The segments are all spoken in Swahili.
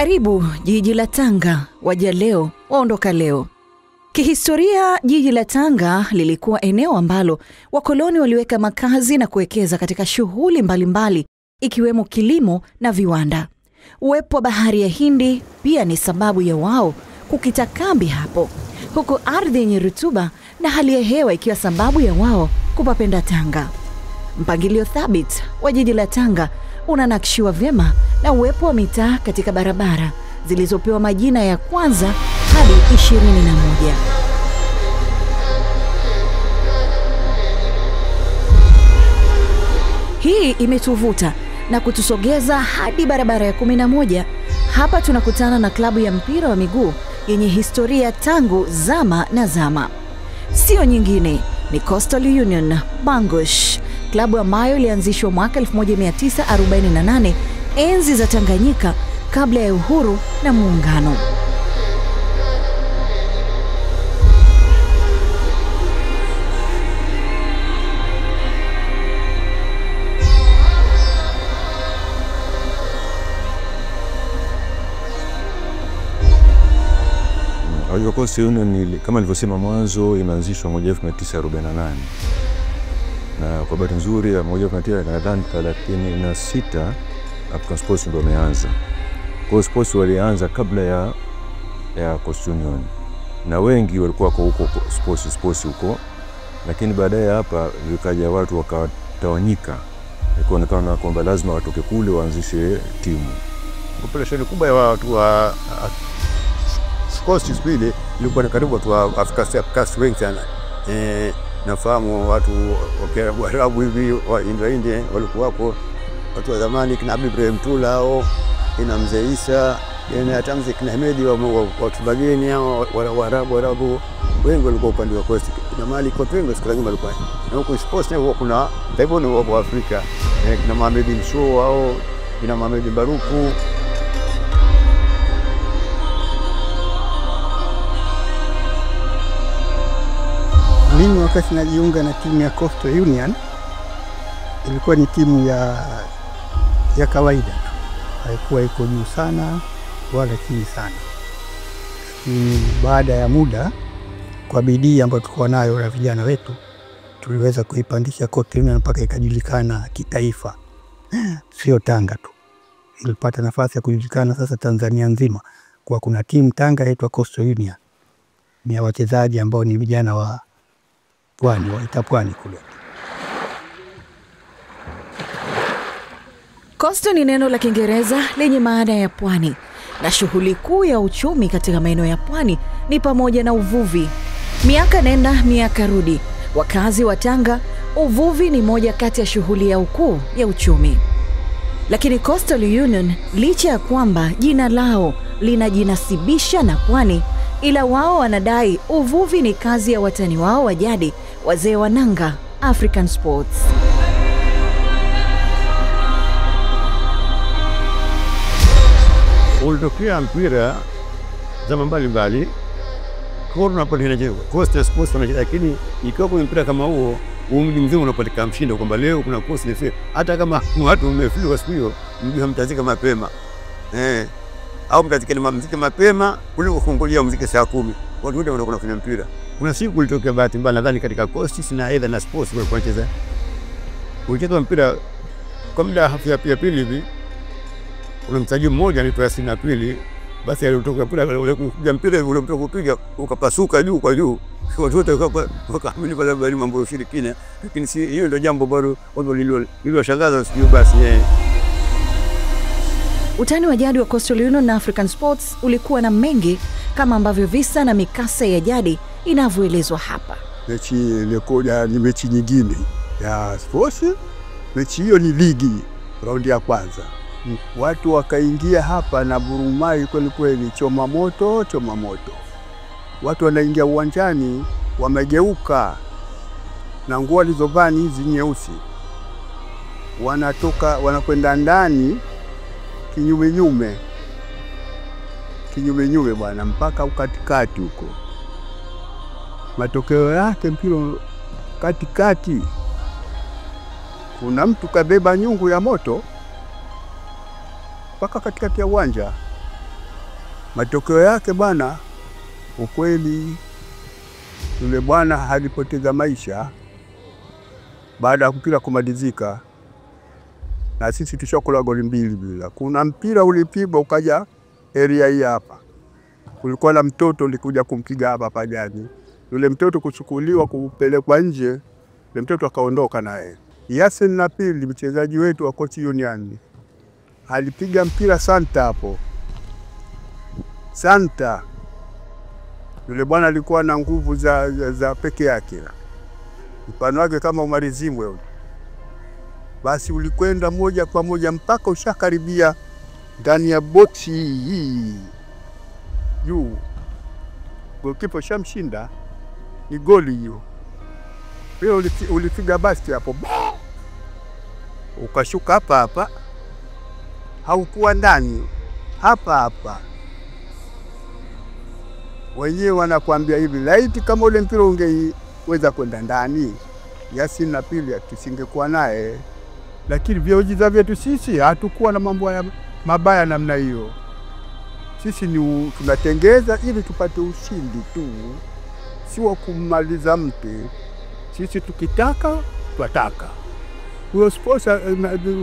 Karibu jiji la Tanga, waja leo, waondoka leo. Kihistoria, jiji la Tanga lilikuwa eneo ambalo wakoloni waliweka makazi na kuwekeza katika shughuli mbalimbali ikiwemo kilimo na viwanda. Uwepo wa bahari ya Hindi pia ni sababu ya wao kukita kambi hapo, huku ardhi yenye rutuba na hali ya hewa ikiwa sababu ya wao kupapenda Tanga. Mpangilio thabiti wa jiji la Tanga unanakshiwa vyema na uwepo wa mitaa katika barabara zilizopewa majina ya kwanza hadi 21. Hii imetuvuta na kutusogeza hadi barabara ya 11. Hapa tunakutana na klabu ya mpira wa miguu yenye historia tangu zama na zama. Sio nyingine, ni Coastal Union Bangush, klabu ambayo ilianzishwa mwaka 1948, enzi za Tanganyika kabla ya uhuru na muungano. Coastal Union kama nilivyosema mwanzo imeanzishwa 1948. Na kwa bahati nzuri ya 1936 African Sports ndio wameanza. Kwa Sports walianza kabla ya Coastal Union. Na wengi walikuwa huko sports huko. Lakini baadaye hapa vikaja watu wakatawanyika. Ikaonekana kwamba lazima watoke kule waanzishe timu. Population kubwa ya watu wa Sports spili ilikuwa karibu watu wa Afrika wengi sana. Nafahamu watu wa Arabu hivi wa India walikuwa hapo, watu wa zamani kina Ibrahim Tula au kina Mzee Isa, hata Mzee kina Hemedi wa watu bageni hao wa Arabu wengi walikuwa upande wa Coast. Kina Mali kwa wengi siku nyingi walikuwa. Na huko sports huko kuna taifa ni wa Afrika. Kina Mohamed Msho au kina Mohamed Baruku. Mimi wakati najiunga na timu ya Coastal Union ilikuwa ni timu ya kawaida tu. Haikuwa iko juu sana wala chini sana. Baada ya muda, kwa bidii ambayo tulikuwa nayo na vijana wetu, tuliweza kuipandisha Coastal Union mpaka ikajulikana kitaifa. Sio Tanga tu. Ilipata nafasi ya kujulikana sasa Tanzania nzima kwa kuna timu Tanga inaitwa Coastal Union. Ni wachezaji ambao ni vijana wa Pwani, waita Pwani kule. Coastal ni neno la Kiingereza lenye maana ya pwani, na shughuli kuu ya uchumi katika maeneo ya pwani ni pamoja na uvuvi. Miaka nenda miaka rudi, wakazi wa Tanga, uvuvi ni moja kati ya shughuli ya ukuu ya uchumi. Lakini Coastal Union, licha ya kwamba jina lao linajinasibisha na pwani, ila wao wanadai uvuvi ni kazi ya watani wao wa jadi, wazee wa nanga, African Sports. Ulitokea mpira zama mbalimbali, korona pale inachezwa. Coastal Sports wanacheza, lakini ikiwa kwa mpira kama huo, mji mzima unapeleka mshindo kwamba leo kuna Coastal FC. Hata kama watu wamefika siku hiyo, mji hamtazika mapema. Au mtazika mziki mapema kuliko kungojea mziki saa 10. Watu wote wanakwenda kufanya mpira. Kuna siku kulitokea bahati mbaya nadhani katika Coast na Edha na Sports walikuwa wanacheza. Ulicheza mpira kwa muda hafu ya pili hivi. Kuna mchezaji mmoja anaitwa Yasin Apili, basi alitoka mpira ule kupiga mpira ule mtoka kupiga ukapasuka juu kwa juu. Watu wote wakaamini kwa sababu mambo ya ushirikina, lakini si hiyo ndio jambo bado watu lililoshangaza sikio basi. Utani wa jadi wa Coastal Union na African Sports ulikuwa na mengi, kama ambavyo visa na mikasa ya jadi inavyoelezwa hapa. Mechi ilikuwa ni mechi nyingine ya Sports. Mechi hiyo ni ligi raundi ya kwanza. Watu wakaingia hapa na burumai kweli, choma moto. Watu wanaingia uwanjani wamegeuka na nguo walizovaa hizi nyeusi. Wanatoka wanakwenda ndani kinyume bwana, mpaka ukatikati huko. Matokeo yake mpira katikati kuna mtu kabeba nyungu ya moto mpaka katikati ya uwanja. Matokeo yake bwana, ukweli yule bwana alipoteza maisha baada ya mpira kumalizika, na sisi tushakula goli 2 bila. Kuna mpira ulipigwa ukaja area hii hapa, kulikuwa na mtoto ulikuja kumpiga hapa pajani. Yule mtoto kuchukuliwa kupelekwa nje, yule mtoto akaondoka naye. Yasin Napili, mchezaji wetu wa Coastal Union, alipiga mpira Santa hapo. Santa yule bwana alikuwa na nguvu za peke yake, mfano wake kama Omar Zimbwe. Basi ulikwenda moja kwa moja mpaka ushakaribia ndani ya boksi hii juu, goalkeeper shamshinda, ni goli hiyo. Wewe ulipiga basi hapo, ukashuka hapa hapa, haukuwa ndani hapa hapa. Wenyewe wanakuambia hivi, laiti kama ule mpira ungeweza kwenda ndani, Yasin Napili tusingekuwa naye. Lakini viojiza vyetu sisi hatukuwa na mambo ya mabaya namna hiyo. Sisi ni tunatengeza ili tupate ushindi tu, sio kumaliza mtu. Sisi tukitaka twataka. Huyo sponsor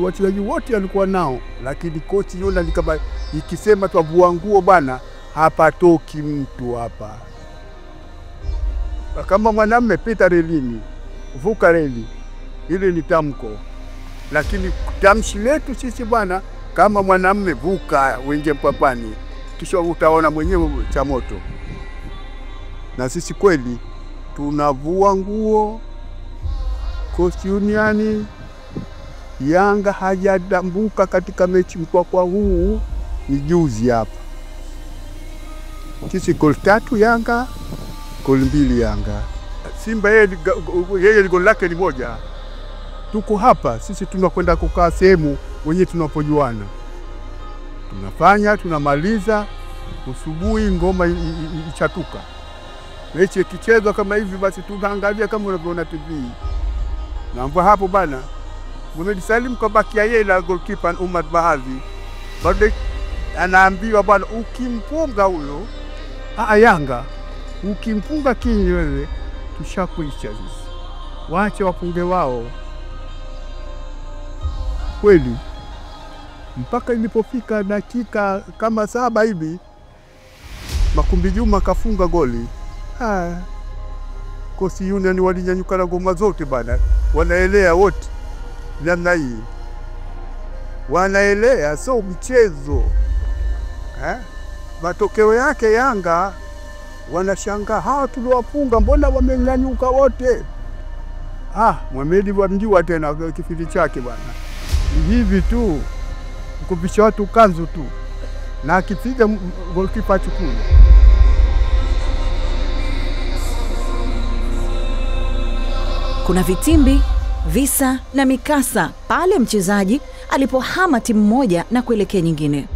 wachezaji wote walikuwa nao, lakini coach yule kama ikisema twavua nguo bana, hapa toki mtu hapa. Kama mwanamume pita relini, vuka reli, ile ni tamko. Lakini tamshi letu sisi bwana, kama mwanamume vuka uingie mpapani, kisha utaona mwenyewe cha moto. Na sisi kweli tunavua nguo. Coastal Union, Yanga hajadambuka katika mechi kwa huu ni juzi hapa. Sisi goli 3 Yanga, goli 2 Yanga. Simba yeye goli lake ni moja. Tuko hapa sisi tunakwenda kukaa sehemu wenyewe tunapojuana. Tunafanya, tunamaliza, usubuhi ngoma ichatuka. Mechi ikichezwa kama hivi basi tunaangalia kama unavyoona TV. Na mbwa hapo bana, Mohamed Salim kabakia yeye na goalkeeper Umar Bahazi. Bado anaambiwa bwana, ukimpunga huyo Yanga, ukimpunga kinyi wewe tushakuisha sisi. Waache wapunge wao. Kweli mpaka ilipofika dakika kama 7 hivi, Makumbi Juma kafunga goli. Coastal Union walinyanyuka na ngoma zote bana, wanaelea wote namna hii, wanaelea, so mchezo. Matokeo yake Yanga wanashangaa, hawa tuliwapunga mbona wamenyanyuka wote? Mohamed wamjua tena kifili chake bwana, hivi tu kupisha watu kanzu tu, na akipiga goalkeeper chukua. Kuna vitimbi, visa na mikasa pale mchezaji alipohama timu moja na kuelekea nyingine.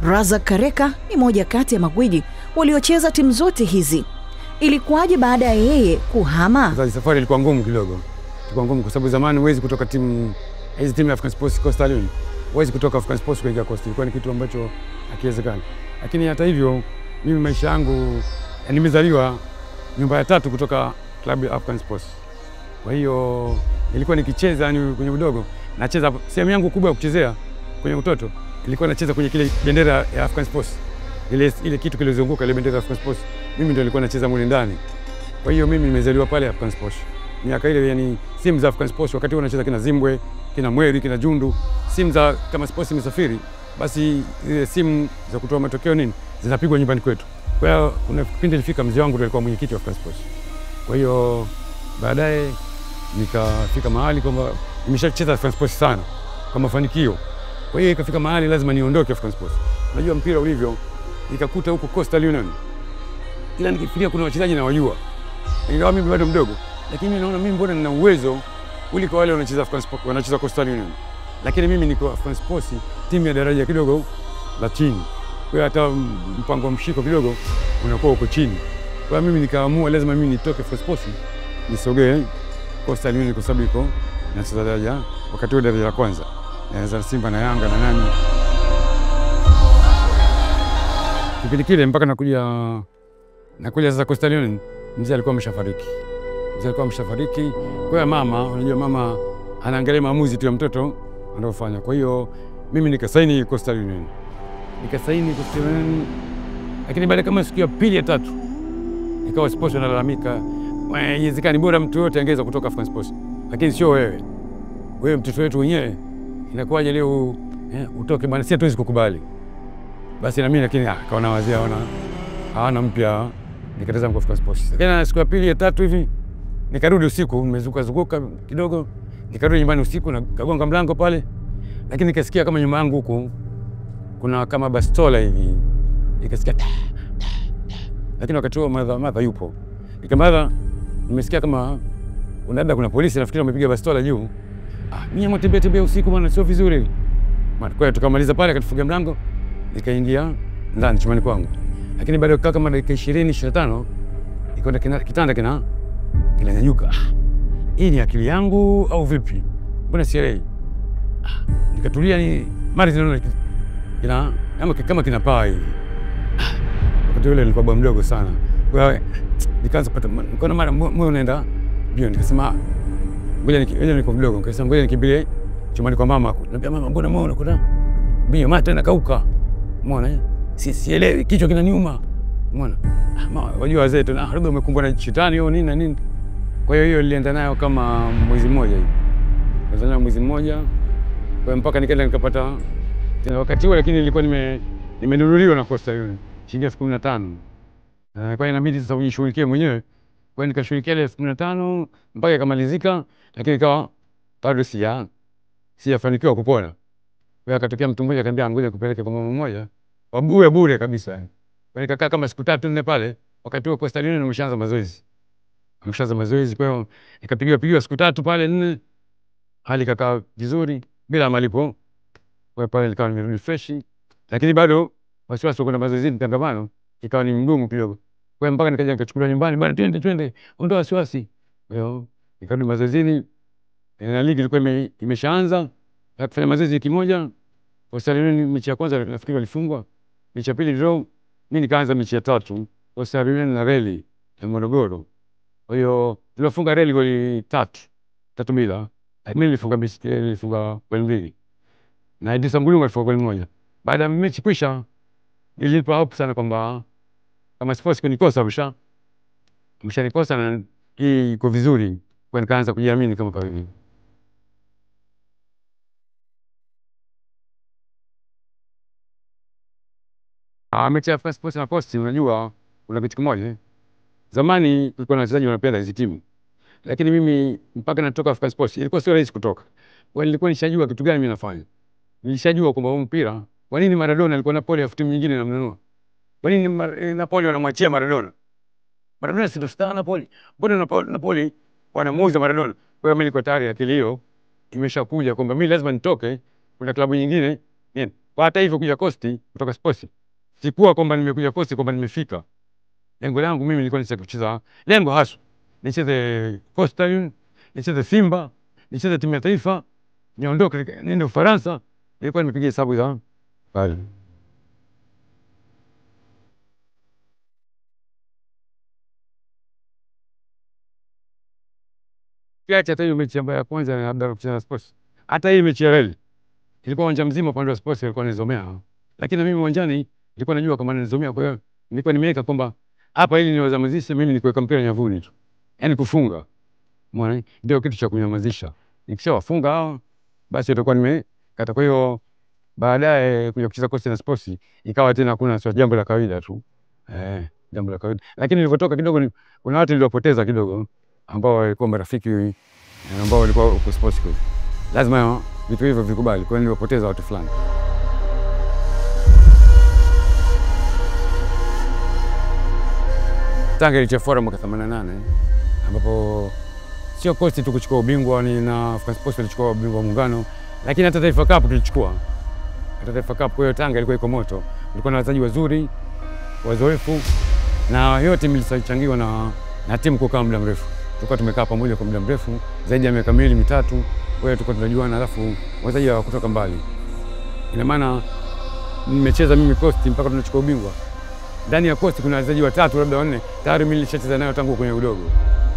Razak Kareka ni moja kati ya magwiji waliocheza timu zote hizi. Ilikuwaje baada ya yeye kuhama? Safari ilikuwa ngumu kidogo. Ilikuwa ngumu kwa sababu zamani huwezi kutoka timu ya African Sports Coastal Union, huwezi kutoka African Sports kuingia Coastal. Ilikuwa ni kitu ambacho hakiwezekani. Lakini hata hivyo mimi maisha yangu nimezaliwa nyumba ya 3 kutoka klabu ya African Sports. Kwa hiyo nilikuwa nikicheza kwenye udogo, nacheza sehemu yangu kubwa ya kuchezea kwenye utoto ilikuwa nacheza kwenye kile bendera ya African Sports. Ile kitu kilizunguka ile bendera ya African Sports, mimi ndio nilikuwa nacheza mule ndani. Kwa hiyo mimi nimezaliwa pale African Sports. Miaka ile yani simu za African Sports wakati wanacheza kina Zimbwe, kina Mweri, kina Jundu, simu za kama Sports imesafiri, basi zile simu za kutoa matokeo zinapigwa nyumbani kwetu. Kwa hiyo kuna kipindi nilifika mzee wangu ndio alikuwa mwenyekiti wa African Sports. Kwa hiyo baadaye nikafika mahali kwamba nimeshacheza African Sports sana kwa mafanikio. Kwa hiyo ikafika mahali lazima niondoke African Sports. Unajua mpira ulivyo, nikakuta huko Coastal Union. Ila nikifikiria kuna wachezaji na wajua. Ingawa mimi bado mdogo, lakini naona mimi mbona nina uwezo kuliko wale wanacheza African Sports, wanacheza Coastal Union. Lakini mimi niko African Sports, timu ya daraja kidogo la chini. Kwa hiyo hata mpango wa mshiko kidogo unakuwa uko chini. Kwa hiyo mimi nikaamua lazima mimi nitoke African Sports, nisogee Coastal Union kwa sababu iko nacheza daraja wakati wa daraja la kwanza. Naweza Simba na Yanga na nani. kipindi kile mpaka nakuja sasa Coastal Union, mzee alikuwa ameshafariki. Kwa hiyo mama, unajua mama anaangalia maamuzi tu ya mtoto anayofanya. Kwa hiyo mimi nikasaini Coastal Union. Lakini baada kama siku ya pili ya tatu ikawa sports wanalalamika, "Inawezekana bora mtu yote angeweza kutoka African Sports, lakini sio wewe. Wewe mtoto wetu wenyewe inakuwaje leo utoke bwana, sisi hatuwezi kukubali." Basi na mimi lakini kaona wazee hawana mpya, nikatazama kwa African Sports. Lakini siku ya pili ya tatu hivi nikarudi usiku, nimezunguka kidogo, nikarudi nyumbani usiku na kagonga mlango pale, lakini nikasikia kama nyuma yangu huko kuna kama bastola hivi, nikasikia lakini wakati huo madha yupo. Nikamwambia nimesikia kama kuna polisi, nafikiri wamepiga bastola juu. Mimi tembea usiku bwana, sio vizuri. Kwa hiyo tukamaliza pale, akatufungia mlango, nikaingia ndani chumbani kwangu. Lakini baada ya kukaa kama dakika 20-25 ikaona kitanda kinanyanyuka. Hii ni akili yangu au vipi? Mbona sielewi? Nikatulia, ni mara zinaona kama kinapaa hivi. Wakati ule nilikuwa baba mdogo sana. Kwa hiyo nikaanza kupata, nikaona mara moyo unaenda bio, nikasema ngoja niko mdogo, nikasema ngoja nikimbilie chumbani kwa mama. Niambia mama, mbona moyo unakuta bio, mate inakauka. Umeona? Sielewi, kichwa kinaniuma. Umeona? Mama, wajua wazee tu, labda umekumbwa na shetani au nini na nini. Kwa hiyo nilienda nayo kama mwezi mmoja hivi. Kazana mwezi mmoja. Kwa mpaka nikaenda nikapata tena wakati huo, lakini nilikuwa nimenunuliwa na Coastal Union shilingi 15,000. Kwa hiyo inabidi sasa ujishughulikie mwenyewe. Kwa hiyo nikashughulikia ile 15,000 mpaka ikamalizika, lakini ikawa bado sijafanikiwa kupona. Kwa hiyo akatokea mtu mmoja akaniambia ngoja nikupeleke kwa mama mmoja wa bure kabisa. Kwa hiyo nikakaa kama siku 3-4 pale, wakati huo Coastal Union umeshaanza mazoezi. Kwa hiyo nikapigiwa siku 3 pale 4, hali kakaa vizuri bila malipo. Kwa pale nikawa nimerudi fresh, lakini bado wasiwasi wa kwenda mazoezi mtangamano ikawa ni mgumu kidogo. Kwa hiyo mpaka nikaja nikachukuliwa nyumbani, bwana twende, ondoa wasiwasi. Kwa hiyo nikarudi mazoezini, na ligi ilikuwa imeshaanza. Na kufanya mazoezi wiki moja, Coastal Union mechi ya kwanza nafikiri walifungwa, mechi ya pili draw, mimi nikaanza mechi ya 3, Coastal Union na Reli ya Morogoro. Kwa hiyo tulifunga Reli goli 3-3 mimi nilifunga goli 2 na Idrisa Ngulunga alifunga goli 1. Baada ya mechi kuisha, nilipa hope sana kwamba kama sports kunikosa mshanikosa na hii iko vizuri. Kwa nikaanza kujiamini kama kawaida. Mechi ya African Sports na Coast, unajua kuna kitu kimoja. Zamani kulikuwa na wachezaji wanapenda hizo timu, lakini mimi mpaka natoka African Sports ilikuwa sio rahisi kutoka. Kwa nilikuwa nishajua kitu gani mimi nafanya. Nilishajua kwamba huu mpira, kwa nini Maradona alikuwa Napoli afu timu nyingine inamnunua? Kwa nini Napoli wanamwachia Maradona? Maradona si star Napoli. Mbona Napoli wanamuuza Maradona? Kwa hiyo mimi niko tayari, akili hiyo imeshakuja kwamba mimi lazima nitoke kuna klabu nyingine. Kwa hata hivyo kuja Coast kutoka Sports, sikuwa kwamba nimekuja Coast kwamba nimefika. Lengo langu mimi nilikuwa ni kucheza, lengo hasa nicheze Coastal Union, nicheze Simba, nicheze timu ya taifa, niondoke niende Ufaransa. Nilikuwa nimepiga hesabu za pale. Hata hiyo mechi ambayo ya kwanza na labda kucheza Sports, hata hii mechi ya Reli ilikuwa uwanja mzima upande wa Sports ilikuwa nizomea, lakini mimi uwanjani nilikuwa najua kama nizomea. Kwa hiyo nilikuwa nimeweka kwamba hapa ili niwazamazishe mimi nikuweka mpira nyavuni tu, yani kufunga. Umeona, ndio kitu cha kunyamazisha. Nikishawafunga hao basi itakuwa nimekata. Kwa hiyo baadaye kuja kucheza Coast na Sports ikawa tena kuna jambo la kawaida tu, jambo la kawaida. Lakini nilipotoka kidogo kuna watu niliwapoteza kidogo ambao walikuwa marafiki ambao walikuwa kwa Sports kwa. Lazima vitu hivyo vikubali. Kwa hiyo niliwapoteza watu fulani. Tanga ilichafura mwaka 88 ambapo sio Coast tu kuchukua ubingwa, ni na African Sports ilichukua ubingwa wa Muungano, lakini hata Taifa Cup tulichukua. Hata Taifa Cup, kwa hiyo Tanga ilikuwa iko moto. Ilikuwa na wachezaji wazuri, wazoefu, na yote milichangiwa na timu kukaa muda mrefu. Tulikuwa tumekaa pamoja kwa muda mrefu, zaidi ya miaka 2-3. Kwa hiyo tulikuwa tunajuana, alafu wachezaji wa kutoka mbali. Ina maana nimecheza mimi Coast mpaka tunachukua ubingwa. ndani ya Coast kuna wachezaji 3 labda 4 tayari mimi nilishacheza nayo tangu kwenye udogo,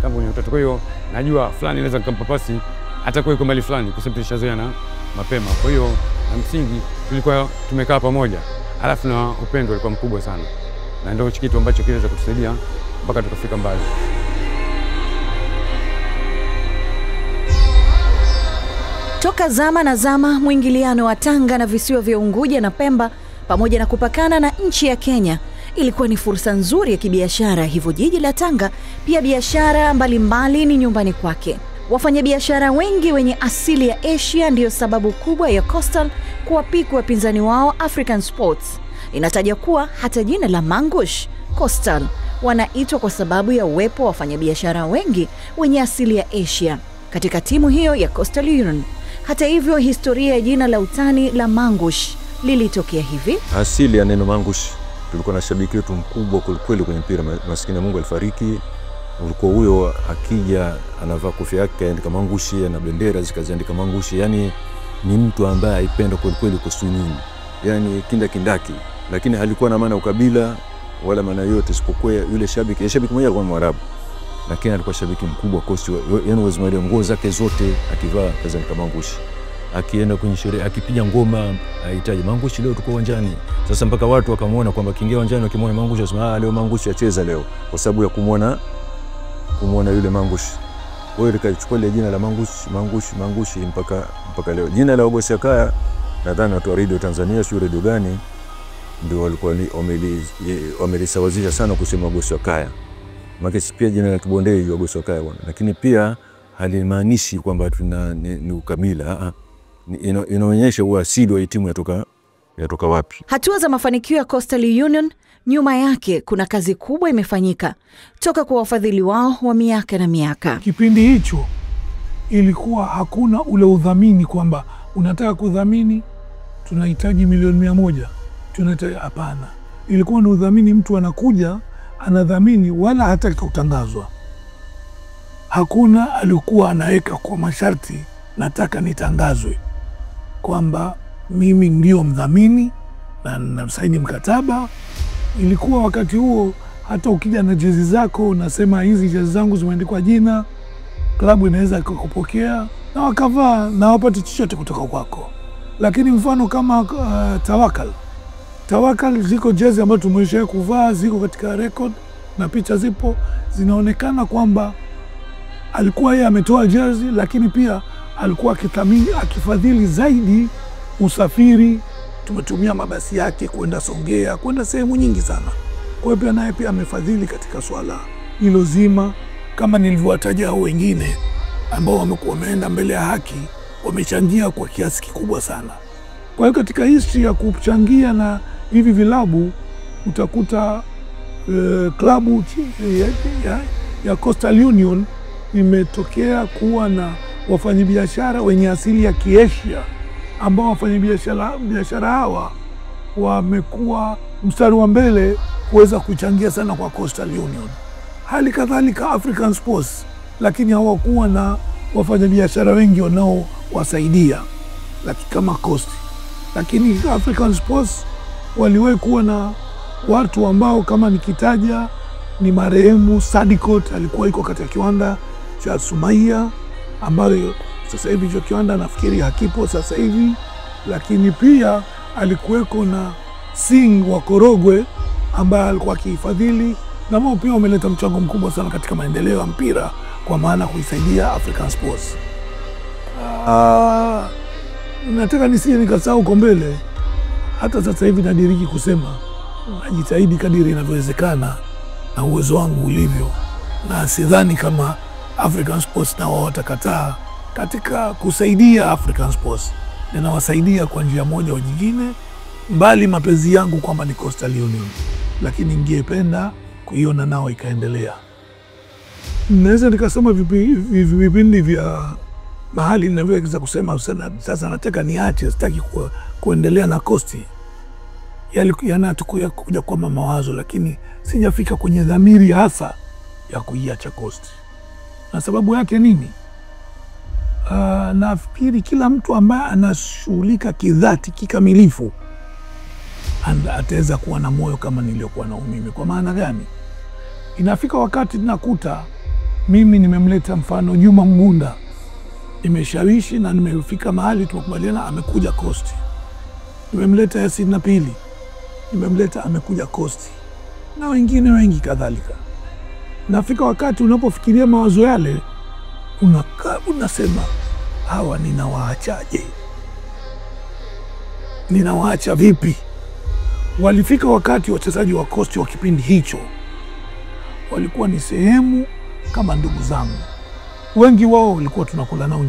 tangu kwenye utoto. Kwa hiyo najua fulani naweza nikampa pasi hata kwa mbali fulani, kwa sababu tulishazoeana mapema. Kwa hiyo na msingi tulikuwa tumekaa pamoja, alafu na upendo ulikuwa mkubwa sana, na ndio kitu ambacho kinaweza kutusaidia mpaka tukafika mbali. Toka zama na zama, mwingiliano wa Tanga na visiwa vya Unguja na Pemba pamoja na kupakana na nchi ya Kenya ilikuwa ni fursa nzuri ya kibiashara. Hivyo jiji la Tanga pia biashara mbalimbali ni nyumbani kwake. Wafanyabiashara wengi wenye asili ya Asia ndiyo sababu kubwa ya Coastal kuwapiku wapinzani wao African Sports. Inataja kuwa hata jina la Mangush Coastal wanaitwa kwa sababu ya uwepo wa wafanyabiashara wengi wenye asili ya Asia katika timu hiyo ya Coastal Union. Hata hivyo, historia ya jina la utani la Mangush lilitokea hivi. Asili ya neno Mangush, tulikuwa na shabiki wetu mkubwa kweli kwenye mpira, maskini Mungu alifariki. Ulikuwa huyo akija anavaa kofia yake kaandika Mangushi na bendera zikaziandika Mangushi, yani ni mtu ambaye aipenda kweli Coastal, yani kindaki, lakini halikuwa na maana ukabila wala maana yote, isipokuwa yule shabiki mmoja alikuwa Mwarabu, lakini alikuwa shabiki mkubwa Coastal. Yani wazimalia nguo zake zote akivaa kaziandika Mangushi. Akienda kwenye sherehe akipiga ngoma ahitaji Mangushi, leo tuko uwanjani. Sasa mpaka watu wakamuona kwamba kiingia uwanjani wakimwona Mangushi wasema leo Mangushi acheza leo, kwa sababu ya kumuona yule Mangushi. Kwa hiyo likachukua ile jina la Mangushi mpaka leo. Jina la Ogosi Kaya nadhani watu wa Radio Tanzania, sio radio gani, ndio walikuwa wamelisawazisha sana kusema Ogosi Kaya. Maana pia jina la Kibondei Ogosi Kaya bwana, lakini pia halimaanishi kwamba ni ukabila. Inaonyesha uasili wa timu yatoka wapi. Hatua za mafanikio ya Coastal Union, nyuma yake kuna kazi kubwa imefanyika toka kwa wafadhili wao wa miaka na miaka. Kipindi hicho ilikuwa hakuna ule udhamini kwamba unataka kudhamini tunahitaji milioni 100, tunahitaji, hapana. Ilikuwa ni udhamini, mtu anakuja anadhamini wala hata kutangazwa. Hakuna alikuwa anaweka kwa masharti nataka nitangazwe kwamba mimi ndio mdhamini na nasaini mkataba. Ilikuwa wakati huo hata ukija na jezi zako unasema hizi jezi zangu zimeandikwa jina, klabu inaweza kukupokea na wakavaa na wapate chochote kutoka kwako. Lakini mfano kama Tawakal ziko jezi ambazo tumesha kuvaa, ziko katika record na picha zipo, zinaonekana kwamba alikuwa yeye ametoa jezi, lakini pia alikuwa akifadhili zaidi usafiri. Tumetumia mabasi yake kwenda Songea, kwenda sehemu nyingi sana. Kwa hiyo pia naye pia amefadhili katika swala hilo zima, kama nilivyowataja hao wengine ambao wameenda mbele ya haki, wamechangia kwa kiasi kikubwa sana. Kwa hiyo katika history ya kuchangia na hivi vilabu utakuta klabu ya Coastal Union imetokea kuwa na wafanyabiashara wenye asili ya Kiasia, ambao wafanyabiashara hawa wamekuwa mstari wa mbele kuweza kuchangia sana kwa Coastal Union. Hali kadhalika African Sports, lakini hawakuwa na wafanyabiashara wengi wanaowasaidia kama Coast. Lakini African Sports waliwahi kuwa na watu ambao kama nikitaja ni marehemu Sadikot, alikuwa iko katika kiwanda cha Sumaiya ambayo sasa hivi hicho kiwanda nafikiri hakipo sasa hivi. Lakini pia alikuweko na Singh wa Korogwe ambaye alikuwa akifadhili, na wao pia wameleta mchango mkubwa sana katika maendeleo ya mpira kwa maana kuisaidia African Sports. Nataka nisije nikasahau huko mbele, hata sasa hivi nadiriki kusema najitahidi kadiri inavyowezekana na uwezo wangu ulivyo, na sidhani kama African Sports na wao watakataa katika kusaidia African Sports. Ninawasaidia kwa njia moja au nyingine, mbali mapenzi yangu kwamba ni Coastal Union, lakini ningependa kuiona nao ikaendelea. Naweza nikasema vipindi vya mahali ninaweza kusema sasa nataka niache, sitaki kuendelea na Coast. Yanatukuja kuja kwa mawazo, lakini sijafika kwenye dhamiri hasa ya kuiacha Coast. Na sababu yake nini? Nafikiri kila mtu ambaye anashughulika kidhati kikamilifu ataweza kuwa na moyo kama niliokuwa nao mimi. Kwa maana gani? Inafika wakati tunakuta mimi nimemleta mfano Juma Mgunda, nimeshawishi na nimefika mahali tumekubaliana, amekuja Coast. Nimemleta Yasin Napili, nimemleta amekuja Coast, na wengine wengi kadhalika. Nafika wakati unapofikiria mawazo yale, unasema hawa ninawaachaje? Ninawaacha vipi? Walifika wakati wachezaji wa Coast wa kipindi hicho walikuwa ni sehemu kama ndugu zangu. Wengi wao walikuwa tunakula nao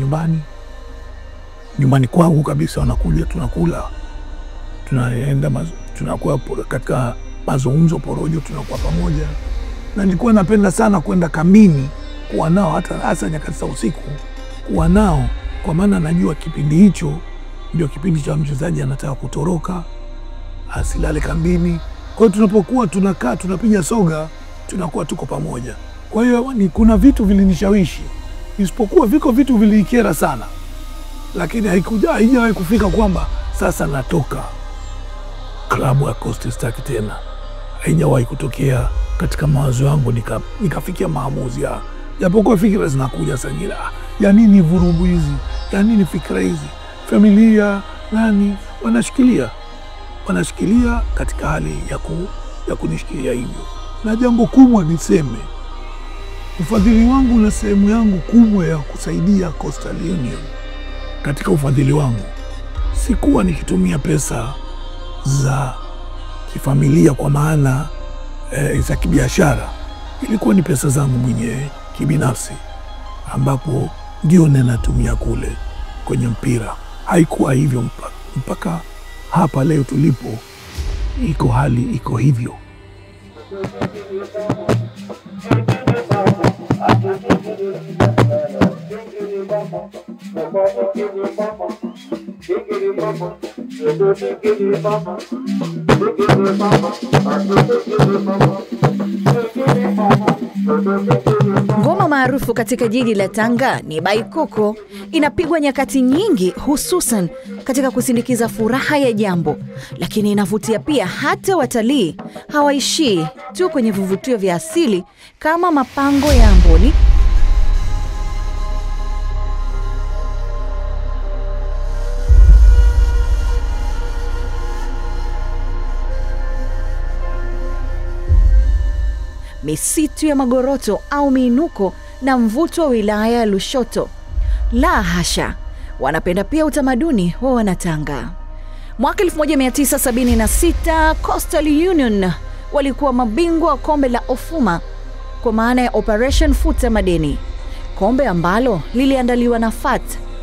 nyumbani kwangu kabisa, wanakuja tunakula, tunaenda tunakuwa katika mazungumzo porojo, tunakuwa pamoja. Na nilikuwa napenda sana kwenda kambini kuwa nao, hasa nyakati za usiku kuwa nao, kwa maana najua kipindi hicho ndio kipindi cha mchezaji anataka kutoroka asilale kambini. Kwa hiyo tunapokuwa tunakaa tunapiga soga, tunakuwa tuko pamoja. Kwa hiyo kuna vitu vilinishawishi, isipokuwa viko vitu vilikera sana, lakini haijawahi kufika kwamba sasa natoka klabu ya Coast sitaki tena. Haijawahi kutokea katika mawazo yangu nikafikia maamuzi ya, japokuwa fikra zinakuja sangira, ya nini vurugu hizi, ya nini fikra hizi, familia nani wanashikilia katika hali ya kunishikilia hivyo. Na jambo kubwa niseme, ufadhili wangu na sehemu yangu kubwa ya kusaidia Coastal Union katika ufadhili wangu, sikuwa nikitumia pesa za kifamilia kwa maana za kibiashara. Ilikuwa ni pesa zangu mwenyewe kibinafsi, ambapo ndio ninatumia kule kwenye mpira. Haikuwa hivyo mpaka hapa leo tulipo, hali iko hivyo. Ngoma maarufu katika jiji la Tanga ni Baikoko. Inapigwa nyakati nyingi, hususan katika kusindikiza furaha ya jambo, lakini inavutia pia hata watalii. Hawaishii tu kwenye vivutio vya asili kama mapango ya Amboni, misitu ya Magoroto au miinuko na mvuto wa wilaya ya Lushoto. La hasha, wanapenda pia utamaduni wa Wanatanga. Mwaka 1976 Coastal Union walikuwa mabingwa wa kombe la Ofuma kwa maana ya Operation Futa Madeni, kombe ambalo liliandaliwa na FAT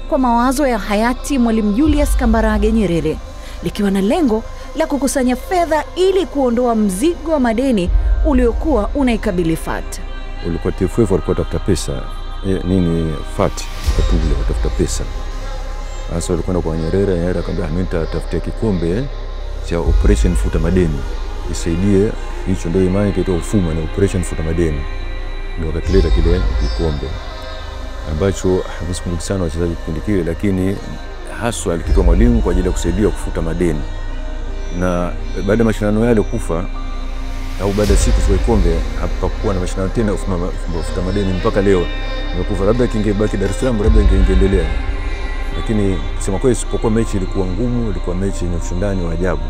kwa mawazo ya hayati Mwalimu Julius Kambarage Nyerere, likiwa na lengo la kukusanya fedha ili kuondoa mzigo wa madeni uliokuwa unaikabili FAT. Ulikuwa TFF walikuwa tafuta pesa, FAT katule tafuta pesa. Sasa walikwenda kwa Nyerere akamwambia mimi nitafutia kikombe cha Operation Futa Madeni isaidie. Hicho ndio imani kaitwa Ofuma na Operation Futa Madeni, ndio wakileta kile kikombe ambacho hakusikumbuki sana wachezaji kipindi kile, lakini haswa alikitoa Mwalimu kwa ajili ya kusaidia kufuta madeni. Na baada ya mashindano yale kufa au baada ya siku za kombe hapakuwa na mashindano tena kufuta madeni mpaka leo. Imekufa, labda kingebaki Dar es Salaam, labda ingeendelea. Lakini kusema kweli, isipokuwa mechi ilikuwa ngumu, ilikuwa mechi yenye ushindani wa ajabu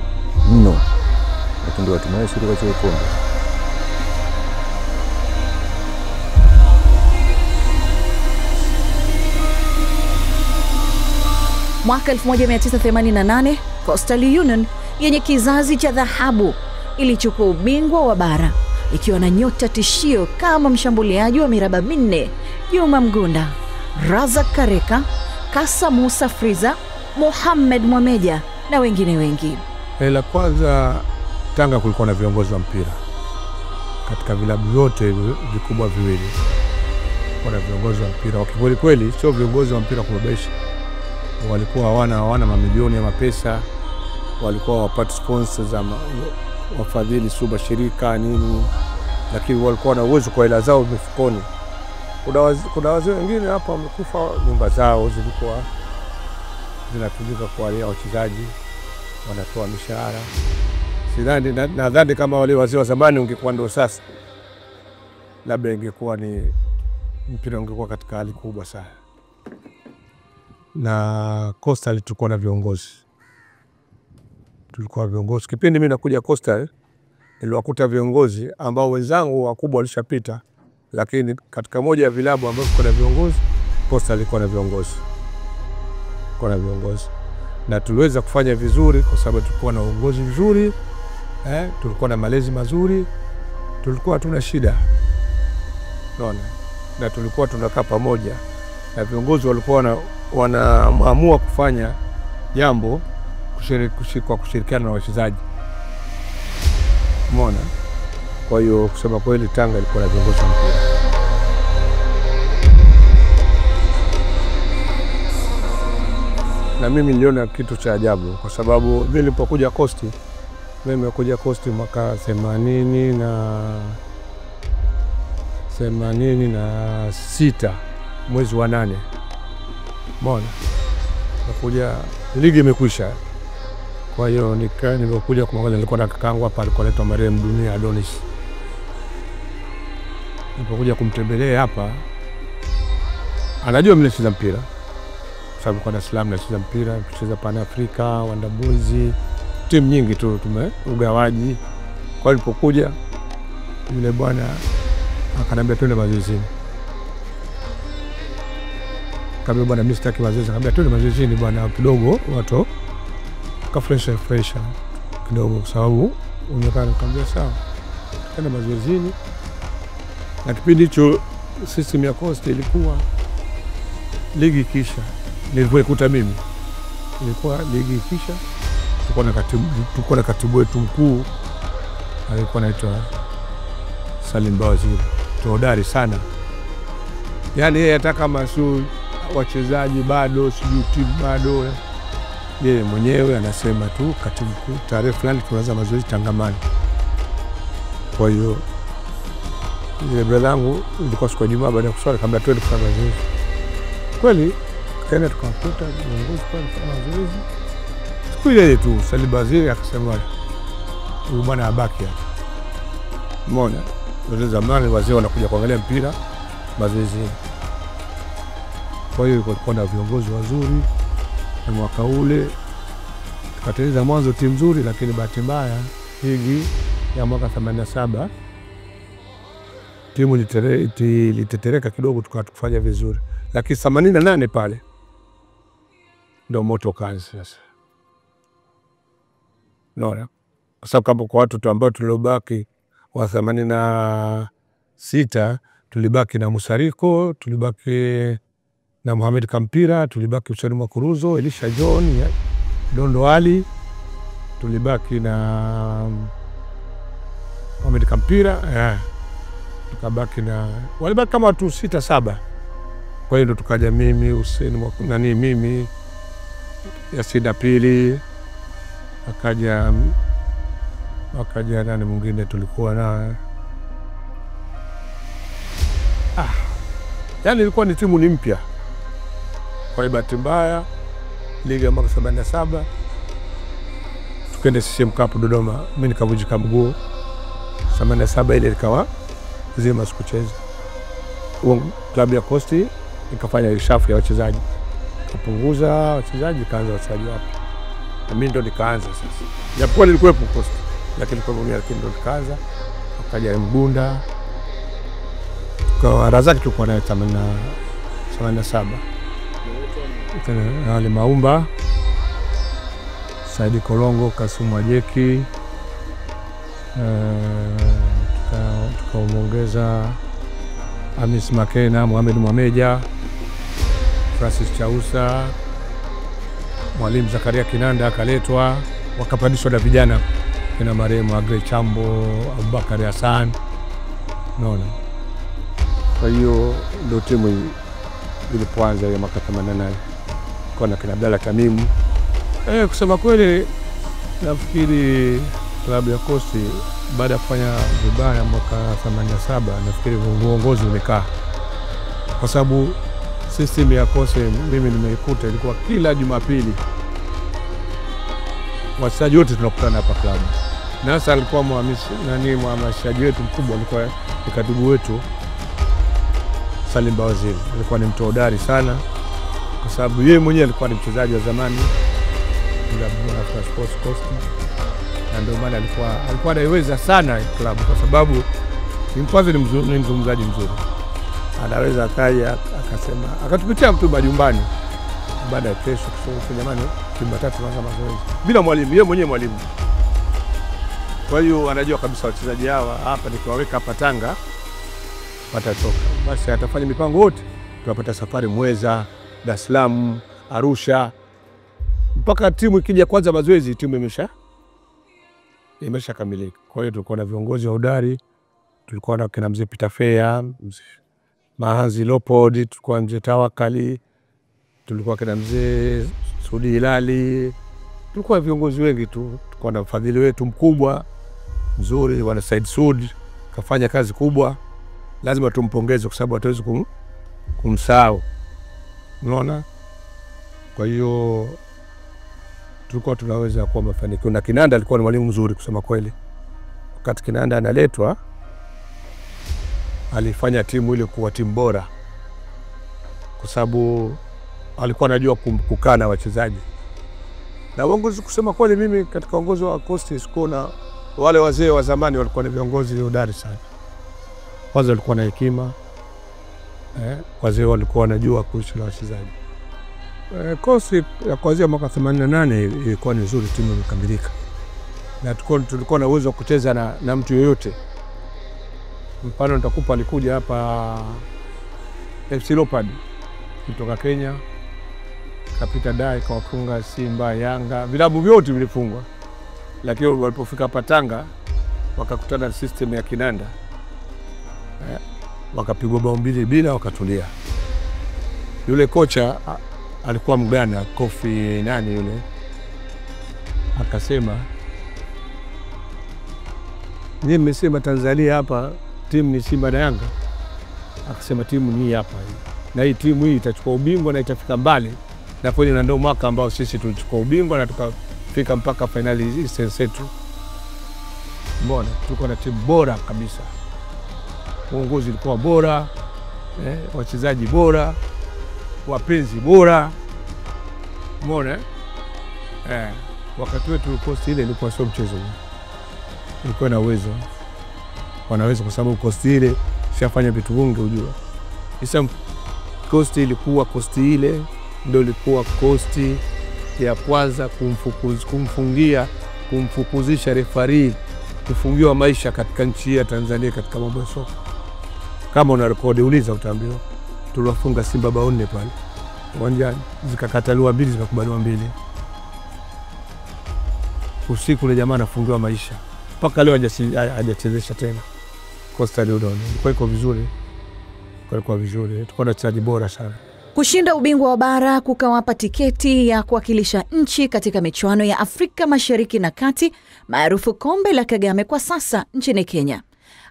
mno, lakini ndio hatimaye sisi tukachukua kombe. Mwaka 1988 Coastal Union yenye kizazi cha dhahabu ilichukua ubingwa wa bara ikiwa na nyota tishio kama mshambuliaji wa miraba minne Juma Mgunda, Razak Kareka, Kasa Musa Friza, Mohamed Mwameja na wengine wengi. La kwanza, Tanga kulikuwa na viongozi wa mpira katika vilabu vyote vikubwa viwili. Kuna viongozi wa mpira wa kweli kweli, sio viongozi wa mpira kubabaisha. Walikuwa hawana mamilioni ya mapesa, walikuwa wapata sponsors za wafadhili suba shirika nini, lakini walikuwa na uwezo kwa hela zao mifukoni. Kuna wazee wengine hapa wamekufa, nyumba zao zilikuwa zinatumika kwa wale wachezaji, wanatoa mishahara. Sidhani, nadhani kama wale wazee wa zamani ungekuwa ndio sasa, labda ingekuwa ni mpira ungekuwa katika hali kubwa sana. Na Coastal tulikuwa na viongozi. Kipindi mimi nakuja Coastal niliwakuta viongozi ambao wenzangu wakubwa walishapita, lakini katika moja ya vilabu ambavyo kuna viongozi, Coastal ilikuwa na viongozi. Na tuliweza kufanya vizuri kwa sababu tulikuwa na uongozi mzuri, tulikuwa na malezi mazuri, tulikuwa hatuna shida. Unaona? Na tulikuwa tunakaa pamoja na viongozi walikuwa wanaamua kufanya jambo kwa kushirikiana na wachezaji. Umeona? Kwa hiyo kusema kweli Tanga ilikuwa na viongozi wa mpira. Na mimi niliona kitu cha ajabu kwa sababu nilipokuja Coast, mimi nimekuja Coast mwaka 86 mwezi wa 8. Umeona? Nakuja ligi imekwisha. Kwa hiyo nimekuja kwa mwanzo, nilikuwa na kakaangu hapa alikuwa anaitwa Marehemu Dunia Adonis. Nilipokuja kumtembelea hapa, anajua mimi nacheza mpira. Sababu kwa Dar es Salaam nacheza mpira, kucheza Pan Africa, Wanda Boys, timu nyingi tu tumeugawaji. Kwa nilipokuja yule bwana akaniambia twende mazoezini. Kabla bwana mimi sitaki mazoezi, akaniambia twende mazoezini bwana kidogo watu fresh kidogo kwa sababu umekaa. Nikamwambia sawa, twende mazoezini. Na kipindi hicho system ya Coast ilikuwa ligi kisha nilikuwa mimi, ilikuwa ligi kisha tulikuwa na katibu wetu mkuu alikuwa anaitwa Salim Bawaziri, hodari sana. Yani yeye hata kama sio wachezaji bado, sijui timu bado, yeye mwenyewe anasema tu katibu mkuu, tarehe fulani tunaanza mazoezi Tangamani. Kwa hiyo ile brother yangu ilikuwa siku ya Jumaa baada ya kuswali, akamwambia twende kufanya mazoezi. Kweli kaenda tukakuta viongozi kwa kufanya mazoezi. Siku ile tu Salim Bawaziri akasema huyu bwana abaki hapa. Umeona? Ndio zamani wazee wanakuja kuangalia mpira mazoezi. Kwa hiyo kulikuwa na viongozi wazuri. Na mwaka ule tukatengeneza mwanzo timu nzuri, lakini bahati mbaya ligi ya mwaka 87 timu ilitetereka kidogo, tukafanya vizuri. Lakini 88 pale ndio moto kaanza sasa. Naona kwa sababu kama kwa watu ambao tuliobaki wa 86 tulibaki na Musariko, tulibaki na Mohamed Kampira, tulibaki Hussein Makuruzo, Elisha John, Dondo Ali, tulibaki na Mohamed Kampira, tukabaki na walibaki kama watu 6-7. Kwa hiyo ndo tukaja mimi, Hussein mimi, Yasida Pili, akaja nani mwingine tulikuwa na yani ilikuwa ni timu ni mpya. Kwa hiyo bahati mbaya ligi ya mwaka 87 tukaenda CCM Cup Dodoma, mimi nikavunjika mguu. 87 ile ikawa zima sikucheza. Klabu ya Coast ikafanya rishafu ya wachezaji, kupunguza wachezaji, kaanza wachezaji wapi. Na mimi ndo nikaanza sasa. Japokuwa nilikuwepo Coast, lakini kwa mimi ndo nikaanza. Akaja Mbunda, kwa Razaki tulikuwa naye 87. Ali Maumba, Saidi Kolongo, Kasumu Ajeki, tukaongeza Amis Makena, Mohamed Mwameja, Francis Chausa, Mwalimu Zakaria Kinanda akaletwa, wakapandishwa na vijana kina marehemu Agre Chambo, Abubakar Hassan. Naona. Kwa hiyo ndio timu ilipoanza ya mwaka 88 kwa kina Abdalla Tamimu. Kusema kweli nafikiri klabu ya Coast baada ya kufanya vibaya mwaka 87 nafikiri uongozi umekaa. Kwa sababu system ya Coast mimi nimeikuta ilikuwa kila Jumapili wachezaji wote tunakutana hapa klabu. Nasa alikuwa mhamasishaji wetu mkubwa, alikuwa ni katibu wetu Salim Bawaziri. Alikuwa ni mtu hodari sana, kwa sababu yeye mwenyewe alikuwa ni mchezaji wa zamani wa Sports Coast, na ndio maana alikuwa anaiweza sana klabu, kwa sababu ni mzungumzaji mzuri. Anaweza akaja akasema, akatupitia mtu majumbani baada ya kesho kusema jamani, Jumatatu tunaanza mazoezi bila mwalimu, yeye mwenyewe mwalimu. Kwa hiyo anajua kabisa wachezaji hawa hapa nikiwaweka hapa Tanga watatoka. Basi atafanya mipango yote. Tunapata safari Mweza, Dar es Salaam, Arusha. Mpaka timu ikija kwanza mazoezi, timu imeshakamilika. Kwa hiyo tulikuwa na viongozi hodari, tulikuwa na kina mzee Peter Fea, Mahanzi Lopod, tulikuwa mzee Tawakali, tulikuwa kina mzee Sudi Hilali, tulikuwa viongozi wengi tu. Tulikuwa na mfadhili wetu mkubwa mzuri, wana Said Sud, kafanya kazi kubwa. Lazima tumpongeze kwa sababu hatuwezi kumsahau. Unaona? Kwa hiyo tulikuwa tunaweza kuwa mafanikio, na Kinanda alikuwa ni mwalimu mzuri kusema kweli. Wakati Kinanda analetwa, alifanya timu ile kuwa timu bora, kwa sababu alikuwa anajua kukaa na wachezaji. Na uongozi, kusema kweli, mimi katika uongozi wa Coast sikuona wale wazee wa zamani walikuwa ni viongozi hodari sana. Kwanza walikuwa na hekima, wazee walikuwa wanajua kuishi na wachezaji. Coast ya kuanzia mwaka 88 ilikuwa ni nzuri, timu imekamilika. Na tulikuwa na uwezo wa kucheza na mtu yoyote. Mfano nitakupa, alikuja hapa FC Leopard kutoka Kenya, kapita Dai kawafunga Simba, Yanga, vilabu vyote vilifungwa. Lakini walipofika hapa Tanga wakakutana na system ya Kinanda, wakapigwa bao 2 bila, wakatulia. Yule kocha alikuwa Mgana, Kofi nani yule, akasema, "Nyie mmesema Tanzania hapa timu ni Simba na Yanga." Akasema timu ni hapa hii, na hii timu hii itachukua ubingwa na itafika mbali. Na kweli na ndio mwaka ambao sisi tulichukua ubingwa na tukafika mpaka finali hii Central. Mbona tulikuwa na timu bora kabisa, uongozi ulikuwa bora, wachezaji bora, wapenzi bora. Mbona wakati wetu Coast ile ilikuwa sio mchezo, ilikuwa na uwezo, wanaweza, kwa sababu Coast ile shafanya vitu vingi ujua. Isa Coast ilikuwa Coast ile ndio ilikuwa Coast ya kwanza kumfukuzisha referee, kufungiwa maisha katika nchi ya Tanzania katika mambo ya soka. Kama una rekodi uliza utaambiwa. Tuliwafunga Simba bao 4 pale uwanjani, zikakataliwa 2, zikakubaliwa 2. Usiku ile jamaa anafungiwa maisha. Mpaka leo hajachezesha tena. Coastal Union iko vizuri. Kwa vizuri. Tulikuwa na wachezaji bora sana. Kushinda ubingwa wa bara kukawapa tiketi ya kuwakilisha nchi katika michuano ya Afrika Mashariki na Kati, maarufu Kombe la Kagame kwa sasa nchini Kenya,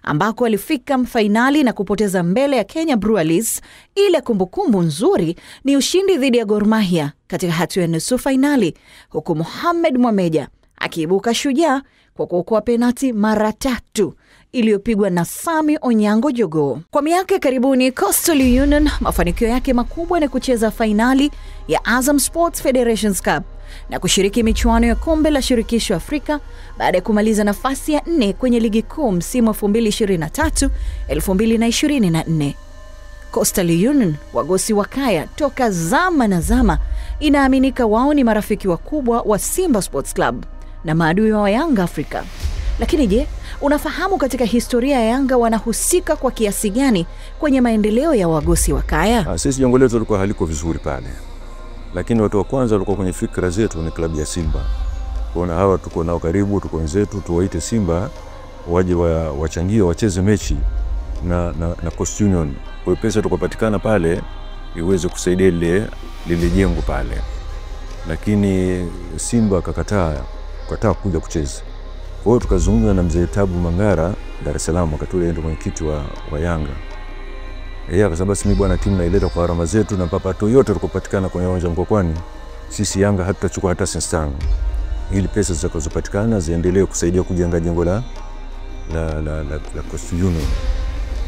ambako walifika fainali na kupoteza mbele ya Kenya Breweries. Ile kumbukumbu nzuri ni ushindi dhidi ya Gor Mahia katika hatua ya nusu fainali, huku Mohamed Mwameja akiibuka shujaa kwa kuokoa penati mara 3 iliyopigwa na Sami Onyango Jogo. Kwa miaka karibuni, Coastal Union mafanikio yake makubwa ni kucheza fainali ya Azam Sports Federations Cup na kushiriki michuano ya Kombe la Shirikisho Afrika baada ya kumaliza nafasi ya 4 kwenye ligi kuu msimu 2023-2024. Coastal Union, wagosi wa kaya toka zama na zama, inaaminika wao ni marafiki wakubwa wa Simba Sports Club na maadui wa Yanga Afrika. Lakini je, unafahamu katika historia ya Yanga wanahusika kwa kiasi gani kwenye maendeleo ya wagosi wa kaya? Sisi jengo letu lilikuwa haliko vizuri pale, lakini watu wa kwanza walikuwa kwenye fikra zetu ni klabu ya Simba. Kuona hawa tuko nao karibu, tuko wenzetu, tuwaite Simba waje wachangie wacheze mechi na Coast Union. Kwa hiyo pesa tukopatikana pale iweze kusaidia lile jengo pale. Lakini Simba kakataa kuja kucheza. Kwa hiyo tukazungumza na mzee Tabu Mangara Dar es Salaam, wakati ule ndio mwenyekiti wa Yanga. Yeye akasema basi mimi bwana, timu naileta kwa gharama zetu na mapato yote tukopatikana kwenye uwanja Mkokwani, sisi Yanga hatutachukua hata senti 5. ili pesa zitakazopatikana ziendelee kusaidia kujenga jengo la Coastal Union.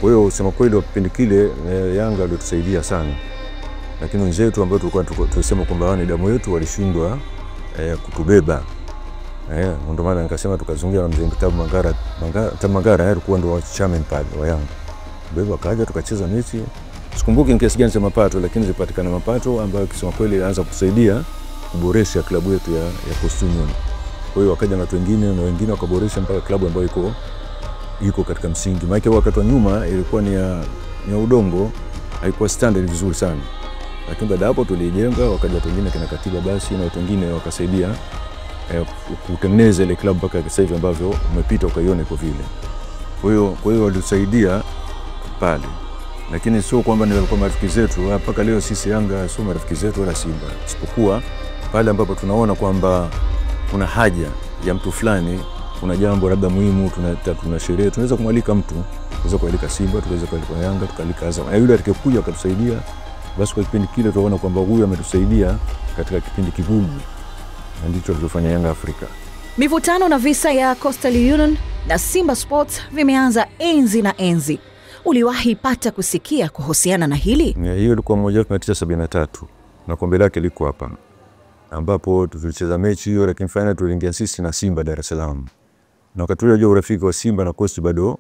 Kwa hiyo sema kweli kwa kipindi kile Yanga walitusaidia sana, lakini wenzetu ambao tulikuwa tunasema kwamba wao ni damu yetu walishindwa kutubeba. Ndio maana nikasema tukazungia na mzee Mangara alikuwa ndo chairman pale wa Yanga. Beba akaja tukacheza mechi. Sikumbuki ni kiasi gani cha mapato, lakini zipatikana mapato ambayo kisema kweli ilianza kusaidia kuboresha klabu yetu ya Coastal Union. Kwa hiyo wakaja watu wengine na wengine wakaboresha mpaka klabu ambayo iko katika msingi. Maana wakati wa nyuma ilikuwa ni ya udongo, haikuwa standard vizuri sana. Lakini baada hapo tulijenga, wakaja watu wengine kina Katiba basi na watu wengine wakasaidia kutengeneza ile klabu mpaka sasa hivi ambavyo umepita ukaiona iko vile. Kwa hiyo walisaidia pale. Lakini sio kwamba ni walikuwa marafiki zetu. Mpaka leo sisi Yanga sio marafiki zetu wala Simba. Isipokuwa pale ambapo tunaona kwamba kuna haja ya mtu fulani, kuna jambo labda muhimu, tuna sherehe, tunaweza kumwalika mtu, tunaweza kualika Simba, tunaweza kualika Yanga, tukalika Azam. Yule atakayekuja akatusaidia, basi kwa kipindi kile tunaona kwamba huyu ametusaidia katika kipindi kigumu. Ndicho tulifanya Yanga Afrika. Mivutano na visa ya Coastal Union na Simba Sports vimeanza enzi na enzi. Uliwahi pata kusikia kuhusiana na hili? Hiyo ilikuwa 1973 na kombe lake liko hapa, ambapo tulicheza mechi hiyo, lakini final tuliingia sisi na Simba Dar es Salaam. Na wakati ule urafiki wa Simba na Coastal bado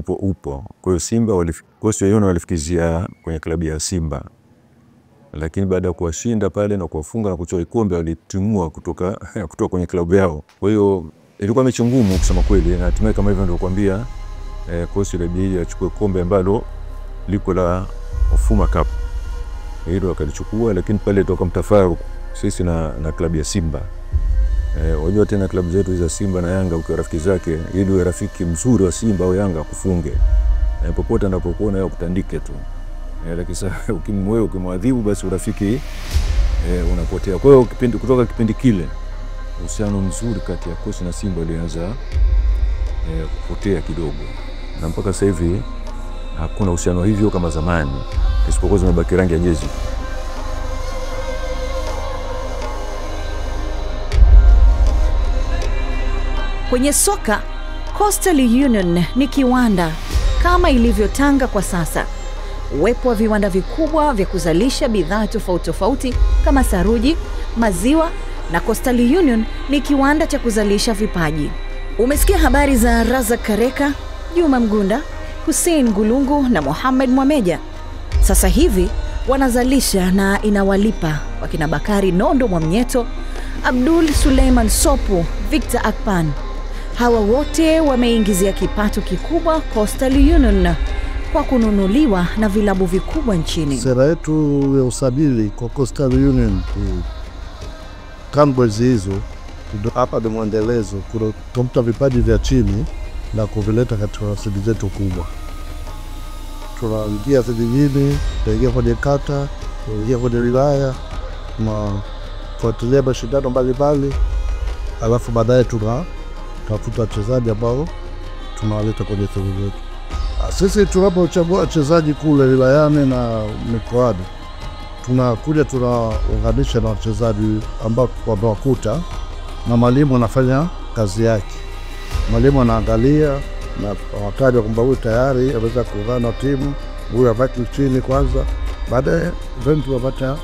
upo. Kwa hiyo Simba Coastal Union walifikizia kwenye klabu ya Simba. Lakini baada ya kuwashinda pale na kuwafunga na kuchukua kombe walitimua kutoka kwenye klabu yao. Kwa hiyo ilikuwa mechi ngumu kusema kweli, na hatimaye kama hivyo ndio kuambia Coastal ilibidi achukue kombe ambalo liko la Ofuma Cup. Hilo akalichukua, lakini pale toka mtafaruku sisi na klabu ya Simba. Wajua tena klabu zetu za Simba na Yanga ukiwa rafiki zake, ili uwe rafiki mzuri wa Simba au Yanga kufunge. Popote anapokuona yeye kutandike tu. Lakini sasa ukimwadhibu basi urafiki unapotea. Kwa hiyo kutoka kipindi kile uhusiano mzuri kati ya Coastal na Simba ulianza kupotea kidogo. Na mpaka sasa hivi hakuna uhusiano hivyo kama zamani, isipokuwa zimebaki rangi ya jezi. Kwenye soka, Coastal Union ni kiwanda kama ilivyo Tanga kwa sasa. Uwepo wa viwanda vikubwa vya kuzalisha bidhaa tofauti kama saruji, maziwa, na Coastal Union ni kiwanda cha kuzalisha vipaji. Umesikia habari za Razak Kareka, Juma Mgunda, Hussein Gulungu na Mohamed Mwameja. Sasa hivi wanazalisha na inawalipa wakina Bakari Nondo Mwamnyeto, Abdul Suleiman Sopu, Victor Akpan. Hawa wote wameingizia kipato kikubwa Coastal Union kwa kununuliwa na vilabu vikubwa nchini. Sera yetu ya usajili kwa Coastal Union Canboys hizo hapa ni mwendelezo kutoa vipaji vya chini na kuvileta katika wasili zetu kubwa. Tunaingia vijijini, tunaingia kwenye kata, tunaingia kwenye wilaya, tunafuatilia mashindano mbalimbali, alafu baadaye tunatafuta wachezaji ambao tunawaleta kwenye timu zetu. Sisi tunapochagua wachezaji kule wilayani na mikoani, tunakuja tunaunganisha na wachezaji ambao wamewakuta, na mwalimu anafanya kazi yake. Mwalimu anaangalia na wataja kwamba huyu tayari anaweza kuungana na timu, huyu abaki chini kwanza, baadaye ventu wapata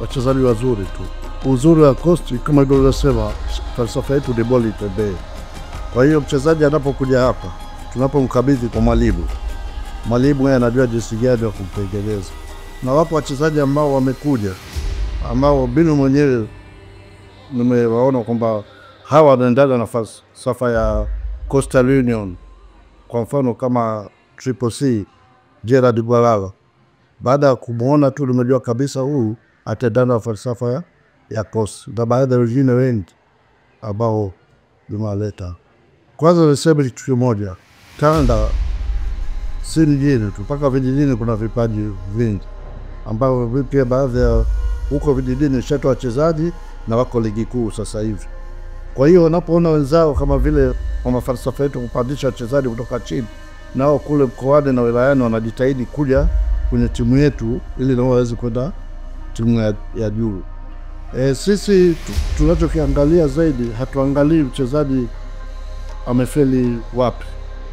wachezaji wazuri tu. Uzuri wa Coastal kama ndio nasema, falsafa yetu ni boli itembee. Kwa hiyo mchezaji anapokuja hapa, tunapomkabidhi kwa mwalimu yeye anajua jinsi gani ya kumtengeneza. Na wapo wachezaji ambao wamekuja ambao binu mwenyewe nimewaona kwamba hawa wanaendana na falsafa ya Coastal Union. Kwa mfano kama Triple C, Gerard Bwalala. Baada ya kumuona tu nimejua kabisa huu ataendana na falsafa ya Coastal. Na baada ya wengine wengi ambao nimewaleta. Kwanza niseme kitu kimoja, Tanga si mjini tu, mpaka vijijini kuna vipaji vingi ambao pia baadhi ya huko vijijini shatu wachezaji na wako ligi kuu sasa hivi. Kwa hiyo wanapoona wenzao kama vile kwa falsafa yetu kupandisha wachezaji kutoka chini, nao kule mkoani na wilayani wanajitahidi kuja kwenye timu yetu ili nao waweze kwenda timu ya juu. Sisi tunachokiangalia zaidi, hatuangalii mchezaji amefeli wapi.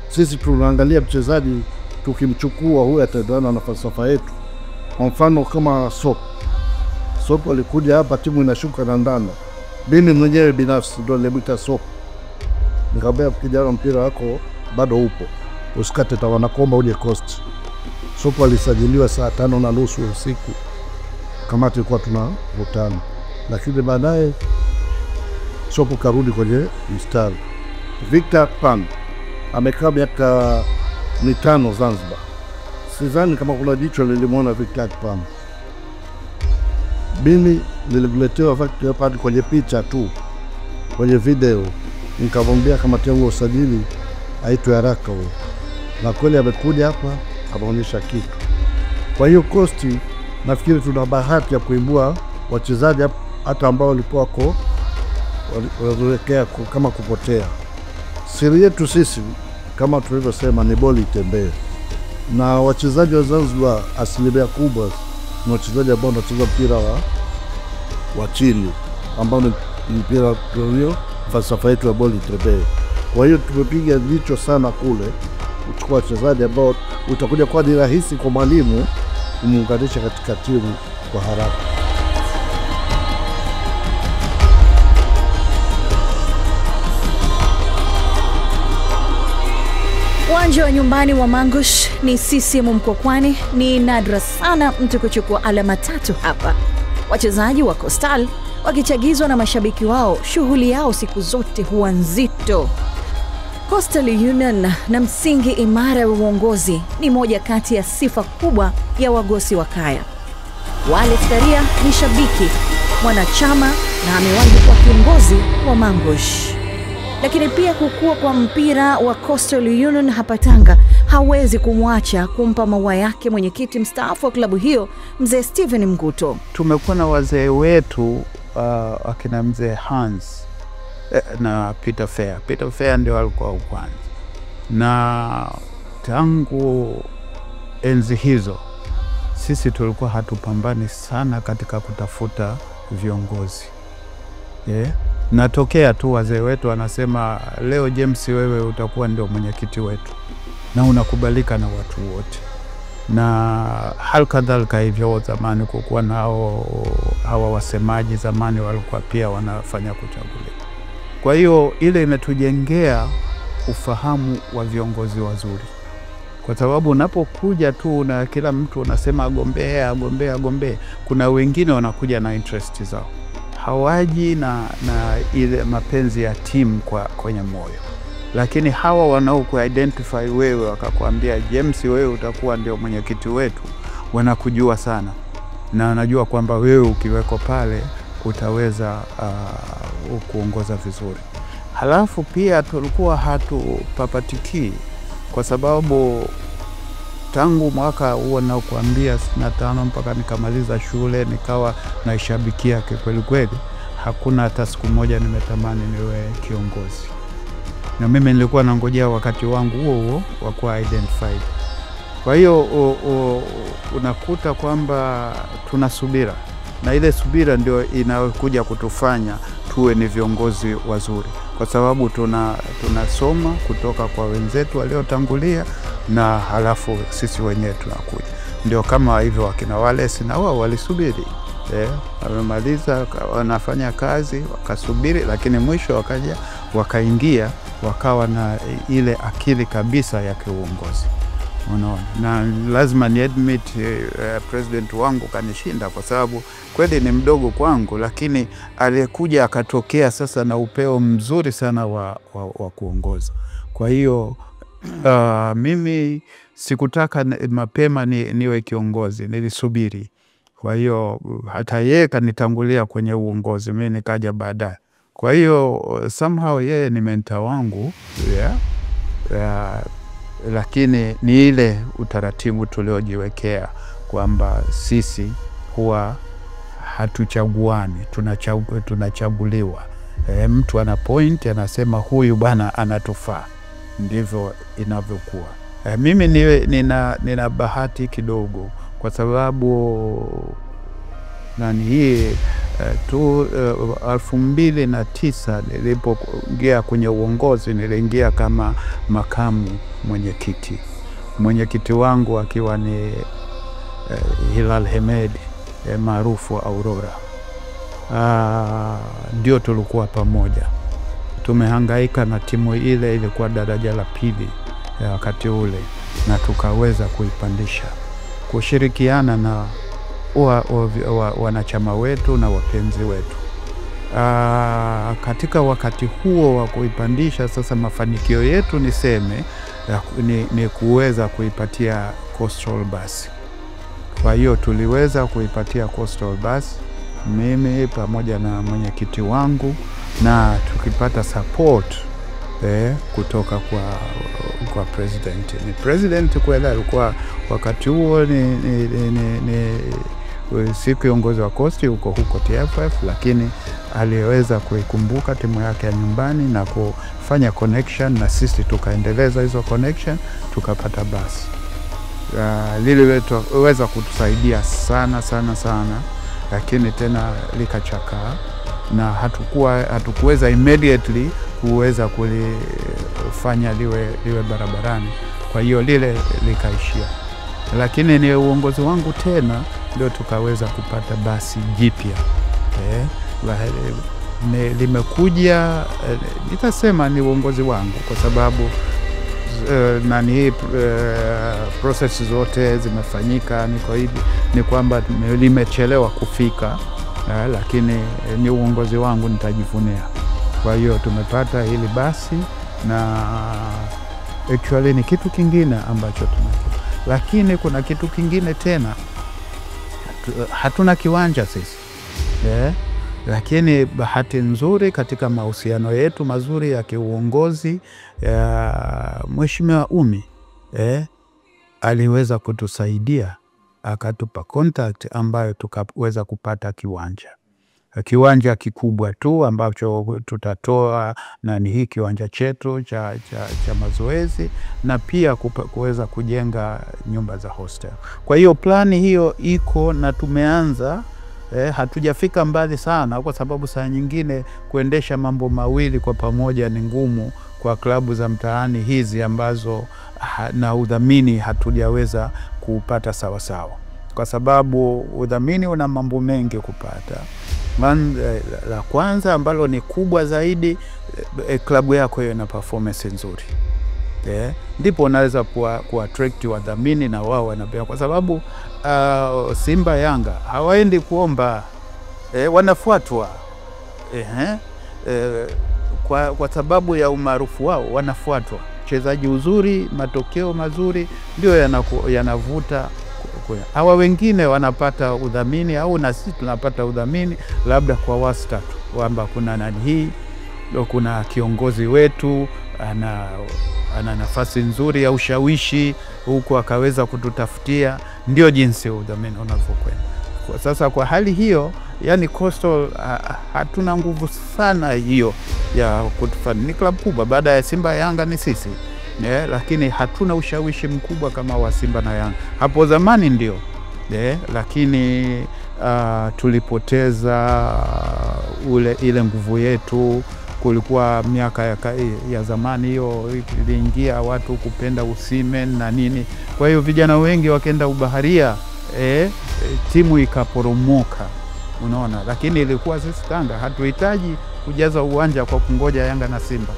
Sisi tunaangalia mchezaji tukimchukua huyu ataendana na falsafa yetu. Kwa mfano kama Sopo alikuja hapa, timu inashuka na ndano. Mimi mwenyewe binafsi ndio nilimwita Sopo. Nikamwambia kijana, mpira wako bado upo, usikate tamaa, nakuomba uje Coast. Sopo alisajiliwa saa 5:30 usiku, kama tulikuwa tunavutana, lakini baadaye Sopo karudi kwenye mstari. Victor Pan amekaa miaka 5 Zanzibar. Sidhani kama kuna jicho lilimwona Victor Pan. Mimi nililetewa Victor Pan kwenye picha tu, kwenye video. Nikamwambia kama timu usajili aitwe haraka huyo, na kweli amekuja hapa ameonyesha kitu. Kwa hiyo Coast nafikiri tuna bahati ya kuibua wachezaji hata ambao walikuwa walielekea kama kupotea. Siri yetu sisi kama tulivyosema ni boli itembee, na wachezaji wa Zanzibar asilimia kubwa ni wachezaji ambao wanacheza mpira wa chini, ambao ni mpira tulio falsafa yetu ya boli itembee. Kwa hiyo tumepiga jicho sana kule kuchukua wachezaji ambao utakuja kwa ni rahisi kwa mwalimu kumuunganisha katika timu kwa haraka. Uwanja wa nyumbani wa Mangush ni CCM Mkwakwani. Ni nadra sana mtu kuchukua alama 3 hapa. Wachezaji wa Coastal wakichagizwa na mashabiki wao, shughuli yao siku zote huwa nzito. Coastal Union na msingi imara wa uongozi ni moja kati ya sifa kubwa ya wagosi wa kaya. Walid Karia ni shabiki, mwanachama na amewahi kuwa kiongozi wa Mangush. Lakini pia kukua kwa mpira wa Coastal Union hapa Tanga hawezi kumwacha kumpa maua yake mwenyekiti mstaafu wa klabu hiyo, mzee Steven Mguto. Tumekuwa na wazee wetu akina mzee Hans na Peter Fair. Peter Fair ndio alikuwa kwanza, na tangu enzi hizo sisi tulikuwa hatupambani sana katika kutafuta viongozi. Natokea tu wazee wetu anasema, leo James wewe utakuwa ndio mwenyekiti wetu, na unakubalika na watu wote. Na halikadhalika hivyo zamani kukuwa nao hawa wasemaji zamani walikuwa pia wanafanya kuchaguliwa. Kwa hiyo ile imetujengea ufahamu wa viongozi wazuri, kwa sababu unapokuja tu na kila mtu unasema agombee, kuna wengine wanakuja na interest zao, hawaji na ile mapenzi ya timu kwenye moyo. Lakini hawa wanaoku identify wewe wakakwambia James wewe utakuwa ndio mwenyekiti wetu, wanakujua sana na wanajua kwamba wewe ukiweko pale utaweza kuongoza vizuri. Halafu pia tulikuwa hatupapatiki, kwa sababu tangu mwaka huo nakuambia 65 mpaka nikamaliza shule nikawa naishabikia kweli kweli, hakuna hata siku moja nimetamani niwe kiongozi. Na mimi nilikuwa nangojea wakati wangu huo wa kuwa identified. Kwa hiyo unakuta kwamba tunasubira, na ile subira ndio inakuja kutufanya tuwe ni viongozi wazuri, kwa sababu tunasoma kutoka kwa wenzetu waliotangulia, na halafu sisi wenyewe tunakuja. Ndio kama hivyo wakina Wallace na wao walisubiri, wamemaliza wanafanya kazi wakasubiri, lakini mwisho wakaingia wakawa na ile akili kabisa ya kiuongozi. Unaona, na lazima ni admit president wangu kanishinda, kwa sababu kweli ni mdogo kwangu, lakini aliyekuja akatokea sasa na upeo mzuri sana wa kuongoza. Kwa hiyo mimi sikutaka mapema niwe kiongozi, nilisubiri. Kwa hiyo hata yeye kanitangulia kwenye uongozi, mimi nikaja baadaye. Kwa hiyo somehow yeye ni mentor wangu, lakini ni ile utaratibu tuliojiwekea kwamba sisi huwa hatuchaguani, tunachaguliwa. Mtu ana point anasema huyu bwana anatufaa, ndivyo inavyokuwa. Mimi nina bahati kidogo, kwa sababu hii 2009 nilipoingia kwenye uongozi, niliingia kama makamu mwenyekiti. Mwenyekiti wangu akiwa ni Hilal Hemed maarufu Aurora. Ndio tulikuwa pamoja. Tumehangaika na timu ile, ilikuwa daraja la pili wakati ule, na tukaweza kuipandisha, kushirikiana na wanachama wetu na wapenzi wetu. Katika wakati huo wa kuipandisha, sasa mafanikio yetu niseme ni kuweza kuipatia Coastal Bus. Kwa hiyo tuliweza kuipatia Coastal Bus, mimi pamoja na mwenyekiti wangu, na tukipata support kutoka kwa president. Ni president kweli alikuwa wakati huo ni si kiongozi wa Coast huko TFF, lakini aliweza kuikumbuka timu yake ya nyumbani na kufanya connection, na sisi tukaendeleza hizo connection, tukapata basi. Liliweza kutusaidia sana, lakini tena likachakaa, na hatukuweza immediately kuweza kulifanya liwe barabarani. Kwa hiyo lile likaishia, lakini ni uongozi wangu tena ndio tukaweza kupata basi jipya. Limekuja, nitasema ni uongozi wangu, kwa sababu process zote zimefanyika. Niko hivi ni kwamba limechelewa kufika, lakini ni uongozi wangu, nitajivunia. Kwa hiyo tumepata hili basi, na actually ni kitu kingine ambacho tunakita. Lakini kuna kitu kingine tena, hatuna kiwanja sisi. Lakini bahati nzuri katika mahusiano yetu mazuri ya kiuongozi, Mheshimiwa Umi aliweza kutusaidia, akatupa contact ambayo tukaweza kupata kiwanja kikubwa tu ambacho tutatoa ni hii kiwanja chetu cha mazoezi, na pia kuweza kujenga nyumba za hostel. Kwa hiyo plani hiyo iko na tumeanza. Hatujafika mbali sana, kwa sababu saa nyingine kuendesha mambo mawili kwa pamoja ni ngumu kwa klabu za mtaani hizi ambazo na udhamini hatujaweza kupata sawa, kwa sababu udhamini una mambo mengi kupata. La kwanza ambalo ni kubwa zaidi, klabu yako ina performance nzuri. Ndipo unaweza kuattract wadhamini, na wao wanapea, kwa sababu Simba Yanga hawaendi kuomba, wanafuatwa. Kwa sababu ya umaarufu wao wanafuatwa. Chezaji uzuri, matokeo mazuri ndio yanavuta. Hawa wengine wanapata udhamini, au na sisi tunapata udhamini labda kwa wastani, kwamba kuna kiongozi wetu ana nafasi nzuri ya ushawishi huko, akaweza kututafutia. Ndio jinsi udhamini unavyokwenda. Sasa kwa hali hiyo, yani Coastal hatuna nguvu sana hiyo ya kutufanya. Ni klabu kubwa, baada ya Simba Yanga ni sisi, lakini hatuna ushawishi mkubwa kama wa Simba na Yanga. Hapo zamani ndio, lakini tulipoteza ile nguvu yetu. Kulikuwa miaka ya zamani hiyo, iliingia watu kupenda usimen na nini. Kwa hiyo vijana wengi wakaenda ubaharia, timu ikaporomoka, unaona. Lakini ilikuwa sisi Tanga hatuhitaji kujaza uwanja kwa kungoja Yanga na Simba.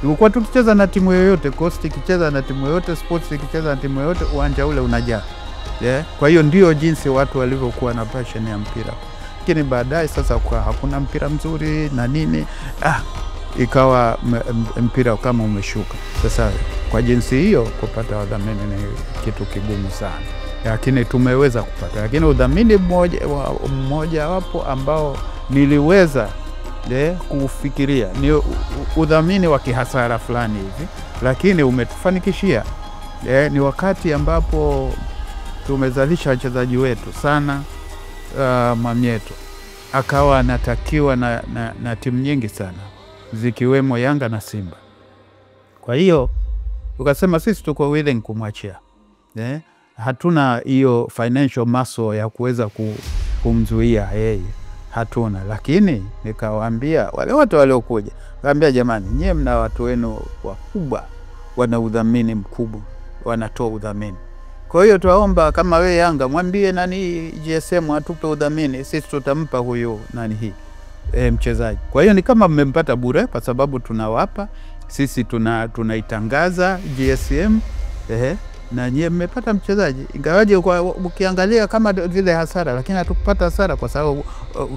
Tulikuwa tukicheza na timu yoyote, Coast ikicheza na timu yoyote, Sports ikicheza na timu yoyote, uwanja ule unajaa. Kwa hiyo ndio jinsi watu walivyokuwa na passion ya mpira. Lakini baadaye sasa kwa hakuna mpira mzuri na nini, ikawa mpira kama umeshuka. Sasa kwa jinsi hiyo kupata wadhamini ni kitu kigumu sana, lakini tumeweza kupata. Lakini udhamini mmoja wapo ambao niliweza kufikiria ni udhamini wa kihasara fulani hivi, lakini umetufanikishia. Ni wakati ambapo tumezalisha wachezaji wetu sana. Mamieto akawa anatakiwa na timu nyingi sana, zikiwemo Yanga na Simba. Kwa hiyo ukasema sisi tuko willing kumwachia. Hatuna hiyo financial muscle ya kuweza kumzuia yeye. hatuna. Lakini nikawaambia wale wote waliokuja, kaambia jamani, nyie mna watu wenu wakubwa, wana udhamini mkubwa, wanatoa udhamini. Kwa hiyo tuwaomba kama we Yanga mwambie nani GSM atupe udhamini, sisi tutampa huyo nani hii mchezaji. Kwa hiyo ni kama mmempata bure, kwa sababu tunawapa sisi, tunaitangaza GSM na nyie mmepata mchezaji. Ingawaje ukiangalia kama vile hasara, lakini hatukupata hasara kwa sababu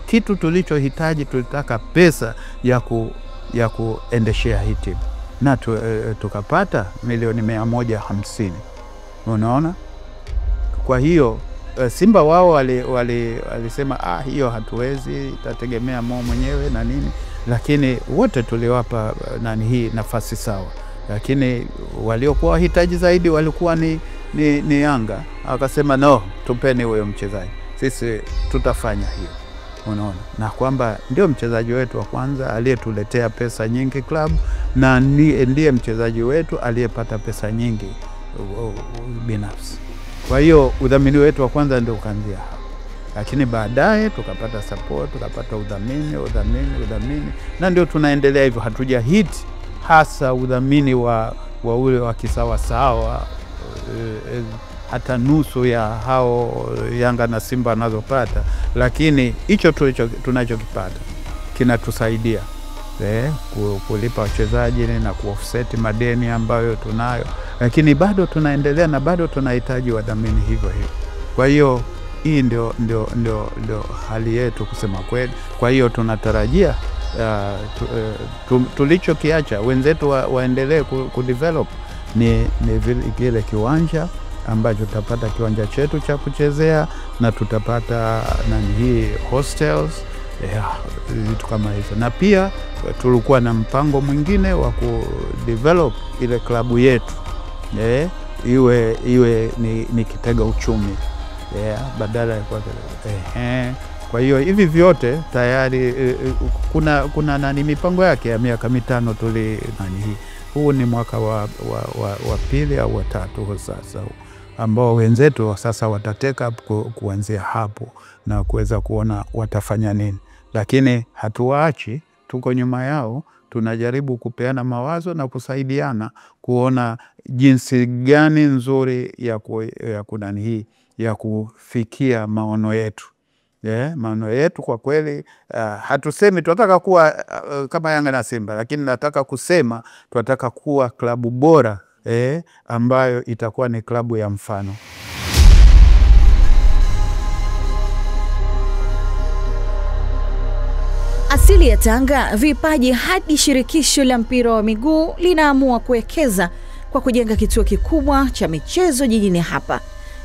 kitu tulichohitaji, tulitaka pesa ya kuendeshea hii timu, na tukapata milioni 150. Unaona? Kwa hiyo Simba wao walisema hiyo hatuwezi, itategemea Mo mwenyewe na nini, lakini wote tuliwapa nani hii nafasi sawa. Lakini waliokuwa wahitaji zaidi walikuwa ni Yanga. Akasema no, tupeni huyo mchezaji, sisi tutafanya hiyo. Unaona? Na kwamba ndio mchezaji wetu wa kwanza aliyetuletea pesa nyingi club, na ndiye mchezaji wetu aliyepata pesa nyingi binafsi. Kwa hiyo udhamini wetu wa kwanza ndio ukaanzia hapo. Lakini baadaye tukapata support, tukapata udhamini, na ndio tunaendelea hivyo. Hatuja hit hasa udhamini wa ule wa kisawa sawa, hata nusu ya hao Yanga na Simba wanazopata, lakini hicho tunachokipata kinatusaidia kulipa wachezaji na kuoffset madeni ambayo tunayo, lakini bado tunaendelea na bado tunahitaji wadhamini hivyo hivyo. Kwa hiyo hii ndio hali yetu kusema kweli. Kwa hiyo tunatarajia tulichokiacha wenzetu waendelee kudevelop ni vile kiwanja ambacho tutapata kiwanja chetu cha kuchezea, na tutapata hii hostels, vitu kama hizo. Na pia tulikuwa na mpango mwingine wa kudevelop ile klabu yetu iwe ni kitega uchumi badala ya kwa hiyo hivi vyote tayari kuna mipango yake ya miaka 5 hii. Huu ni mwaka wa pili au wa tatu sasa, ambao wenzetu sasa watateka kuanzia hapo na kuweza kuona watafanya nini. Lakini hatuwaachi, tuko nyuma yao, tunajaribu kupeana mawazo na kusaidiana kuona jinsi gani nzuri ya kufikia maono yetu. Maono yetu kwa kweli, hatusemi tunataka kuwa kama Yanga na Simba, lakini nataka kusema tunataka kuwa klabu bora ambayo itakuwa ni klabu ya mfano. Asili ya Tanga vipaji hadi shirikisho la mpira wa miguu linaamua kuwekeza kwa kujenga kituo kikubwa cha michezo jijini hapa.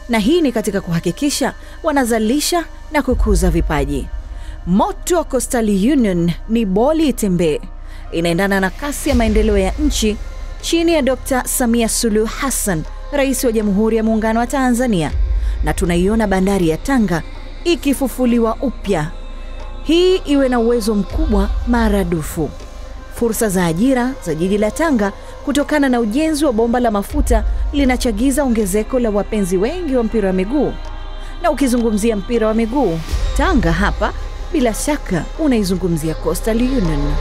Na hii ni katika kuhakikisha wanazalisha na kukuza vipaji. Motto wa Coastal Union ni boli itembee. Inaendana na kasi ya maendeleo ya nchi chini ya Dr. Samia Suluhu Hassan, Rais wa Jamhuri ya Muungano wa Tanzania. Na tunaiona bandari ya Tanga ikifufuliwa upya. Hii iwe na uwezo mkubwa maradufu. Fursa za ajira za jiji la Tanga kutokana na ujenzi wa bomba la mafuta linachagiza ongezeko la wapenzi wengi wa mpira wa miguu. Na ukizungumzia mpira wa miguu, Tanga hapa bila shaka unaizungumzia Coastal Union.